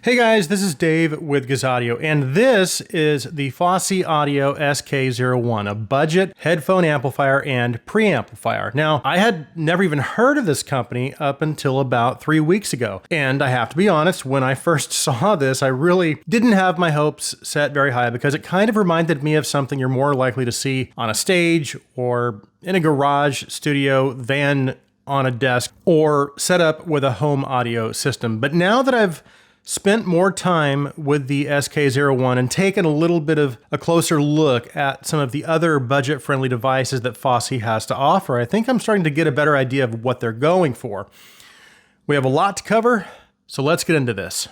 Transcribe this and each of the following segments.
Hey guys, this is Dave with Gazaudio, and this is the Fosi Audio SK01, a budget headphone amplifier and preamplifier. Now, I had never even heard of this company up until about 3 weeks ago, and I have to be honest, when I first saw this, I really didn't have my hopes set very high because it kind of reminded me of something you're more likely to see on a stage or in a garage studio than on a desk or set up with a home audio system. But now that I've spent more time with the SK01 and taken a little bit of a closer look at some of the other budget-friendly devices that Fosi has to offer, I think I'm starting to get a better idea of what they're going for. We have a lot to cover, so let's get into this.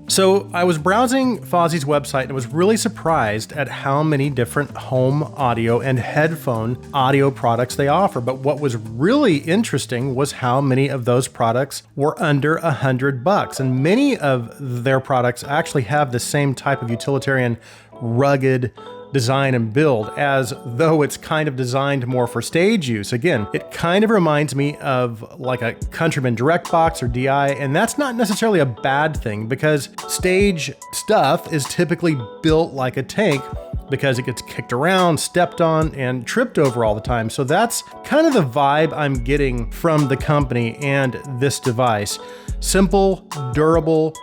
So I was browsing Fosi's website and was really surprised at how many different home audio and headphone audio products they offer. But what was really interesting was how many of those products were under $100. And many of their products actually have the same type of utilitarian, rugged design and build, as though it's kind of designed more for stage use. Again, it kind of reminds me of like a Countryman Direct Box or DI, and that's not necessarily a bad thing because stage stuff is typically built like a tank because it gets kicked around, stepped on, and tripped over all the time. So that's kind of the vibe I'm getting from the company and this device. Simple, durable,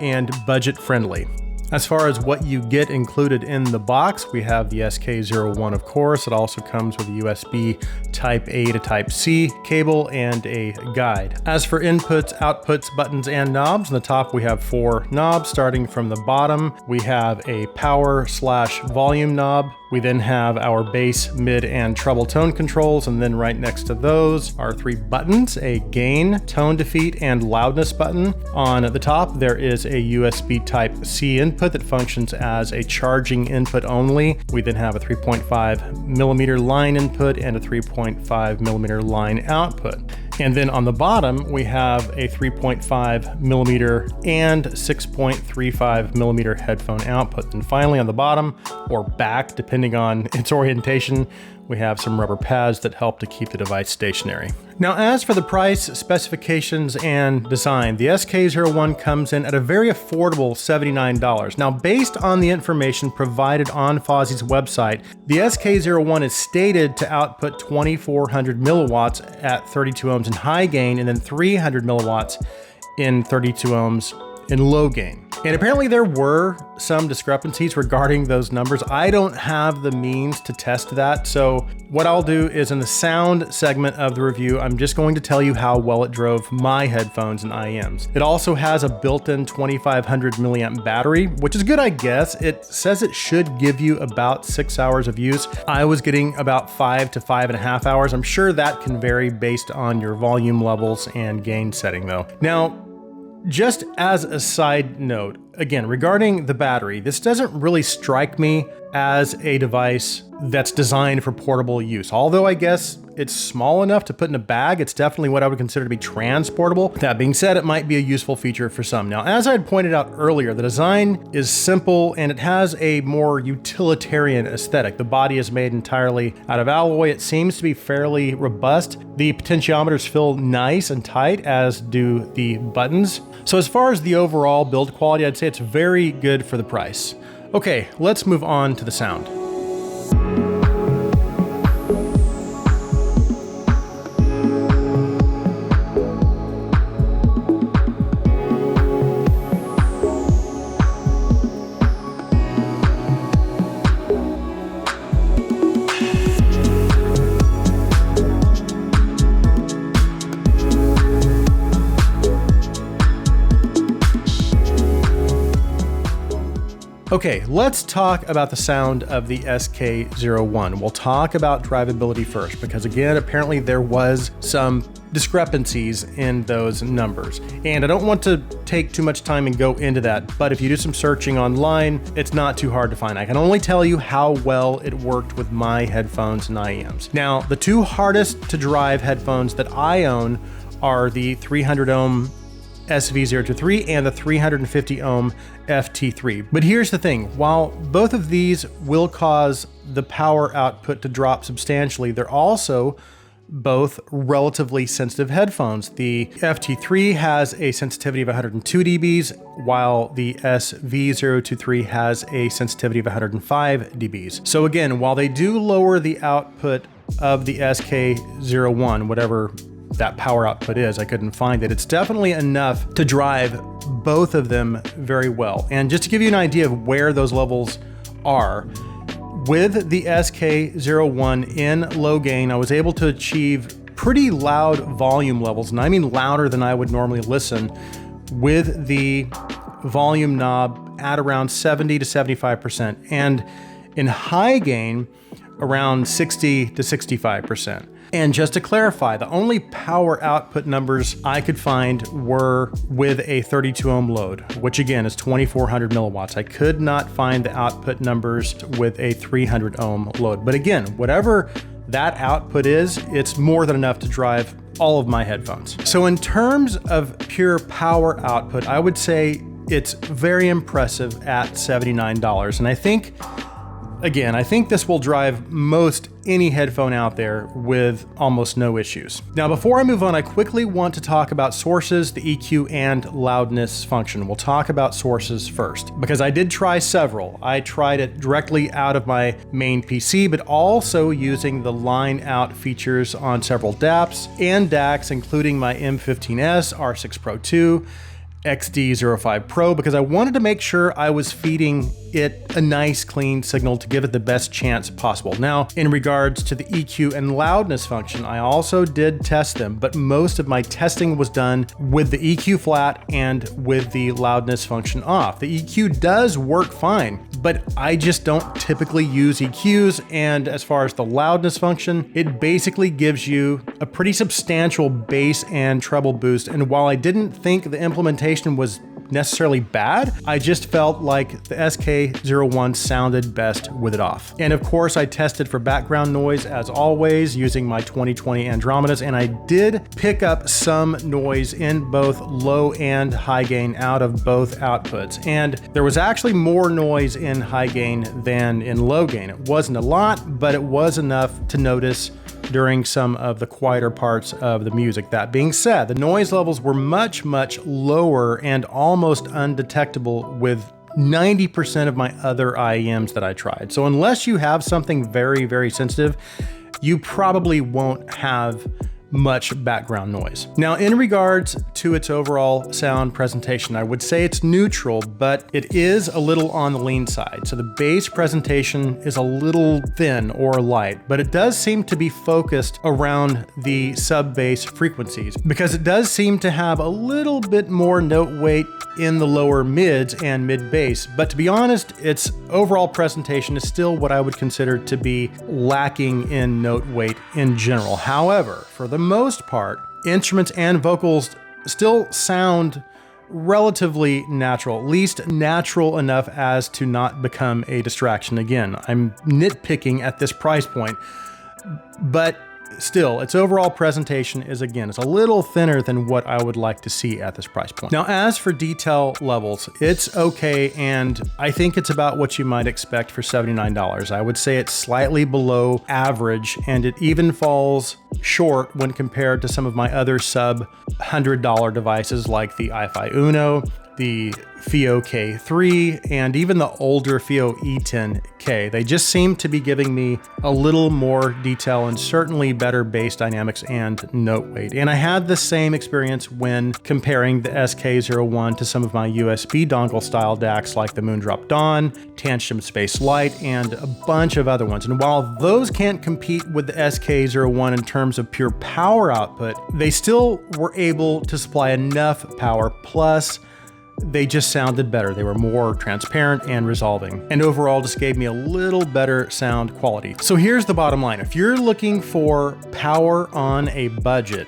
and budget friendly. As far as what you get included in the box, we have the SK01, of course. It also comes with a USB Type A to Type C cable and a guide. As for inputs, outputs, buttons, and knobs, on the top we have 4 knobs. Starting from the bottom, we have a power/volume knob. We then have our bass, mid, and treble tone controls, and then right next to those are 3 buttons, a gain, tone defeat, and loudness button. On the top, there is a USB Type C input that functions as a charging input only. We then have a 3.5 millimeter line input and a 3.5 millimeter line output. And then on the bottom, we have a 3.5 millimeter and 6.35 millimeter headphone output. And finally on the bottom, or back, depending on its orientation, we have some rubber pads that help to keep the device stationary. Now, as for the price, specifications, and design, the SK01 comes in at a very affordable $79. Now, based on the information provided on Fosi's website, the SK01 is stated to output 2400 milliwatts at 32 ohms in high gain and then 300 milliwatts in 32 ohms in low gain. And apparently there were some discrepancies regarding those numbers. I don't have the means to test that, so what I'll do is in the sound segment of the review, I'm just going to tell you how well it drove my headphones and IEMs. It also has a built-in 2500 milliamp battery, which is good, I guess. It says it should give you about 6 hours of use. I was getting about 5 to 5.5 hours. I'm sure that can vary based on your volume levels and gain setting though. Now, just as a side note, again, regarding the battery, this doesn't really strike me as a device that's designed for portable use. Although I guess it's small enough to put in a bag, it's definitely what I would consider to be transportable. That being said, it might be a useful feature for some. Now, as I had pointed out earlier, the design is simple and it has a more utilitarian aesthetic. The body is made entirely out of alloy. It seems to be fairly robust. The potentiometers feel nice and tight, as do the buttons. So as far as the overall build quality, I'd say it's very good for the price. Okay, let's move on to the sound. Okay, let's talk about the sound of the SK01. We'll talk about drivability first, because again, apparently there was some discrepancies in those numbers. And I don't want to take too much time and go into that, but if you do some searching online, it's not too hard to find. I can only tell you how well it worked with my headphones and IEMs. Now, the two hardest to drive headphones that I own are the 300 ohm SV023 and the 350 ohm FT3. But here's the thing, while both of these will cause the power output to drop substantially, they're also both relatively sensitive headphones. The FT3 has a sensitivity of 102 dBs, while the SV023 has a sensitivity of 105 dBs. So again, while they do lower the output of the SK01, whatever that power output is, I couldn't find it. It's definitely enough to drive both of them very well. And just to give you an idea of where those levels are, with the SK01 in low gain, I was able to achieve pretty loud volume levels, and I mean louder than I would normally listen, with the volume knob at around 70 to 75%, and in high gain, around 60 to 65%. And just to clarify, the only power output numbers I could find were with a 32 ohm load, which again is 2400 milliwatts. I could not find the output numbers with a 300 ohm load. But again, whatever that output is, it's more than enough to drive all of my headphones. So in terms of pure power output, I would say it's very impressive at $79. And I think, again, I think this will drive most any headphone out there with almost no issues. Now, before I move on, I quickly want to talk about sources, the EQ, and loudness function. We'll talk about sources first, because I did try several. I tried it directly out of my main PC, but also using the line out features on several DAPs and DACs, including my M15S, R6 Pro 2, XD05 Pro, because I wanted to make sure I was feeding it a nice clean signal to give it the best chance possible. Now, in regards to the EQ and loudness function, I also did test them, but most of my testing was done with the EQ flat and with the loudness function off. The EQ does work fine, but I just don't typically use EQs, and as far as the loudness function, it basically gives you a pretty substantial bass and treble boost, and while I didn't think the implementation was necessarily bad, I just felt like the SK01 sounded best with it off. And of course, I tested for background noise as always using my 2020 Andromedas, and I did pick up some noise in both low and high gain out of both outputs. And there was actually more noise in high gain than in low gain. It wasn't a lot, but it was enough to notice during some of the quieter parts of the music. That being said, the noise levels were much, much lower and almost undetectable with 90% of my other IEMs that I tried. So unless you have something very, very sensitive, you probably won't have much background noise. Now, in regards to its overall sound presentation, I would say it's neutral, but it is a little on the lean side. So the bass presentation is a little thin or light, but it does seem to be focused around the sub-bass frequencies, because it does seem to have a little bit more note weight in the lower mids and mid bass. But to be honest, its overall presentation is still what I would consider to be lacking in note weight in general. However, for the most part, instruments and vocals still sound relatively natural, at least natural enough as to not become a distraction. Again, I'm nitpicking at this price point, but still, its overall presentation is, again, it's a little thinner than what I would like to see at this price point. Now, as for detail levels, it's okay, and I think it's about what you might expect for $79. I would say it's slightly below average, and it even falls short when compared to some of my other sub $100 devices like the iFi Uno, the FIO K3, and even the older FIO E10K. They just seem to be giving me a little more detail and certainly better bass dynamics and note weight. And I had the same experience when comparing the SK01 to some of my USB dongle style DACs like the Moondrop Dawn, Tantrum Space Light, and a bunch of other ones. And while those can't compete with the SK01 in terms of pure power output, they still were able to supply enough power, plus they just sounded better. They were more transparent and resolving, and overall just gave me a little better sound quality. So here's the bottom line. If you're looking for power on a budget,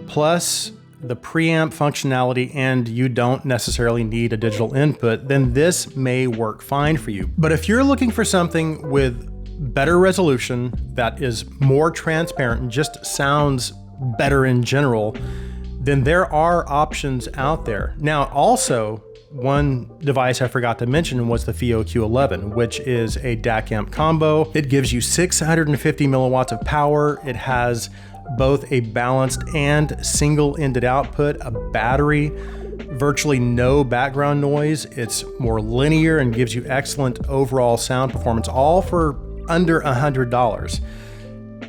plus the preamp functionality, and you don't necessarily need a digital input, then this may work fine for you. But if you're looking for something with better resolution, that is more transparent and just sounds better in general, then there are options out there. Now, also, one device I forgot to mention was the FEO-Q11, which is a DAC amp combo. It gives you 650 milliwatts of power. It has both a balanced and single-ended output, a battery, virtually no background noise. It's more linear and gives you excellent overall sound performance, all for under $100.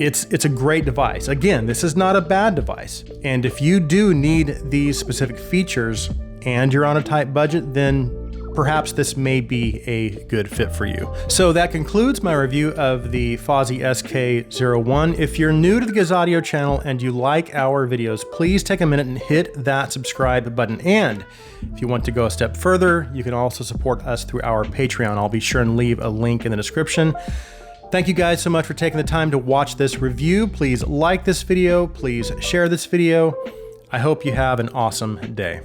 It's a great device. Again, this is not a bad device. And if you do need these specific features and you're on a tight budget, then perhaps this may be a good fit for you. So that concludes my review of the Fosi SK1. If you're new to the Giz Audio channel and you like our videos, please take a minute and hit that subscribe button. And if you want to go a step further, you can also support us through our Patreon. I'll be sure and leave a link in the description. Thank you guys so much for taking the time to watch this review. Please like this video, please share this video. I hope you have an awesome day.